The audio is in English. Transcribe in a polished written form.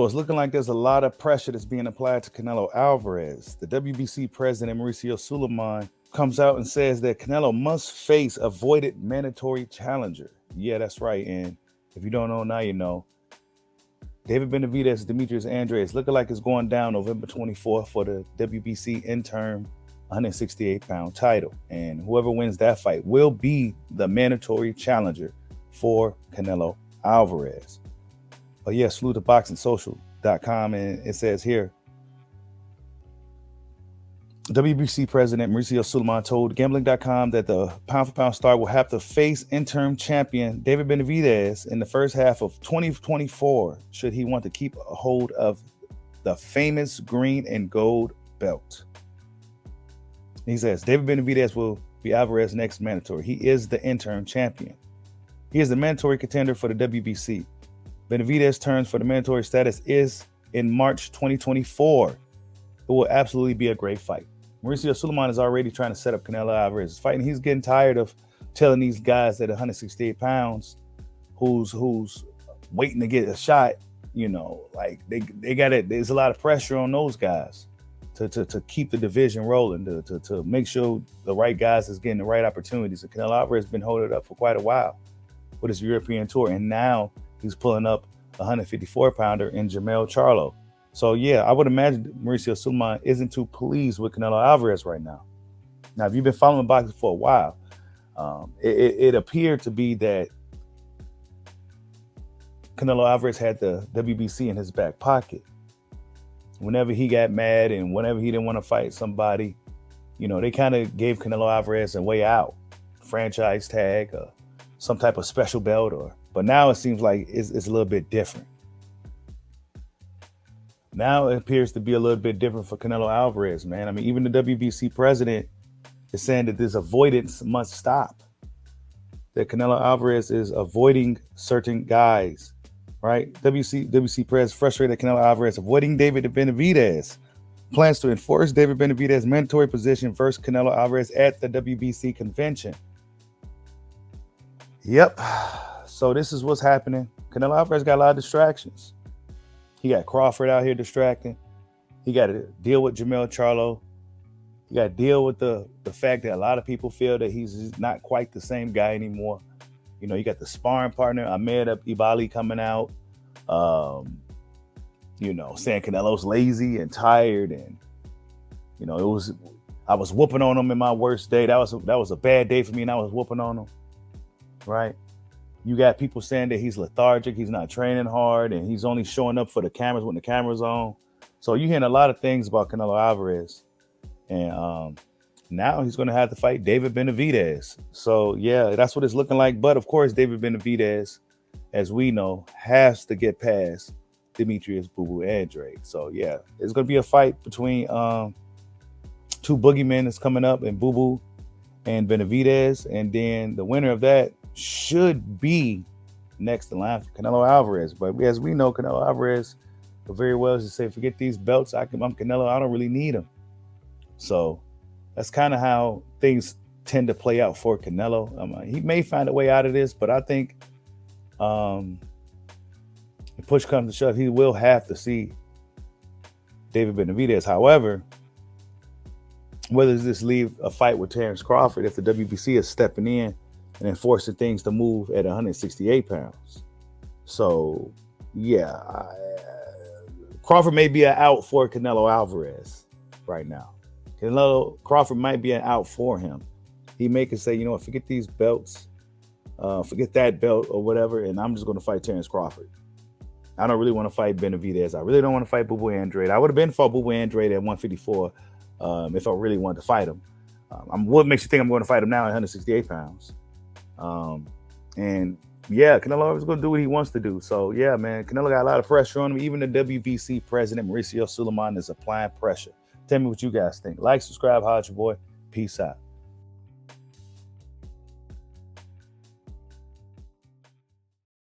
it's looking like there's a lot of pressure that's being applied to Canelo Alvarez. The WBC president, Mauricio Suliman, comes out and says that Canelo must face avoided mandatory challenger. Yeah, that's right. And if you don't know, now you know. David Benavidez, Demetrius Andrade, looking like it's going down November 24th for the WBC interim 168-pound title. And whoever wins that fight will be the mandatory challenger for Canelo Alvarez. But yeah, salute to BoxingSocial.com, and it says here, WBC president Mauricio Suliman told Gambling.com that the pound-for-pound star will have to face interim champion David Benavidez in the first half of 2024 should he want to keep a hold of the famous green and gold belt. He says David Benavidez will be Alvarez's next mandatory. He is the interim champion. He is the mandatory contender for the WBC. Benavidez turns for the mandatory status is in March 2024. It will absolutely be a great fight. Mauricio Suliman is already trying to set up Canelo Alvarez's fight, and he's getting tired of telling these guys that 168 pounds who's waiting to get a shot, you know, like they got it. There's a lot of pressure on those guys to keep the division rolling, to make sure the right guys is getting the right opportunities. And Canelo Alvarez has been holding it up for quite a while with his European tour, and now he's pulling up a 154-pounder in Jermell Charlo. So, yeah, I would imagine Mauricio Suliman isn't too pleased with Canelo Alvarez right now. Now, if you've been following boxing for a while, it appeared to be that Canelo Alvarez had the WBC in his back pocket. Whenever he got mad and whenever he didn't want to fight somebody, you know, they kind of gave Canelo Alvarez a way out, franchise tag, or some type of special belt, but now it seems like it's a little bit different. Now it appears to be a little bit different for Canelo Alvarez, man. I mean, even the WBC president is saying that this avoidance must stop. That Canelo Alvarez is avoiding certain guys, right? WBC Prez frustrated Canelo Alvarez avoiding David Benavidez. Plans to enforce David Benavidez's mandatory position versus Canelo Alvarez at the WBC convention. Yep. So this is what's happening. Canelo Alvarez got a lot of distractions. He got Crawford out here distracting. He got to deal with Jermell Charlo. He got to deal with the fact that a lot of people feel that he's not quite the same guy anymore. You know, you got the sparring partner, Ahmed Ibali, coming out, you know, saying Canelo's lazy and tired. And, you know, I was whooping on him in my worst day. That was a bad day for me, and I was whooping on him, right? You got people saying that he's lethargic, he's not training hard, and he's only showing up for the cameras when the camera's on. So you're hearing a lot of things about Canelo Alvarez. And now he's going to have to fight David Benavidez. So, yeah, that's what it's looking like. But, of course, David Benavidez, as we know, has to get past Demetrius Boo Boo Andrade. So, yeah, it's going to be a fight between two boogeymen that's coming up, and Boo Boo and Benavidez. And then the winner of that should be next in line for Canelo Alvarez. But as we know, Canelo Alvarez will very well just say, forget these belts. I'm Canelo. I don't really need them. So that's kind of how things tend to play out for Canelo. He may find a way out of this, but I think if push comes to shove, he will have to see David Benavidez. However, whether this leave a fight with Terrence Crawford if the WBC is stepping in and enforcing things to move at 168 pounds. So, yeah, Crawford may be an out for Canelo Alvarez right now. Canelo Crawford might be an out for him. He may can say, you know what, forget these belts, forget that belt or whatever, and I'm just going to fight Terrence Crawford. I don't really want to fight Benavidez. I really don't want to fight Boo Boo Andrade. I would have been fought Boo Boo Andrade at 154 if I really wanted to fight him. What makes you think I'm going to fight him now at 168 pounds? And yeah, Canelo is going to do what he wants to do. So yeah, man, Canelo got a lot of pressure on him. Even the WBC president, Mauricio Suliman, is applying pressure. Tell me what you guys think. Like, subscribe, holla at your boy. Peace out.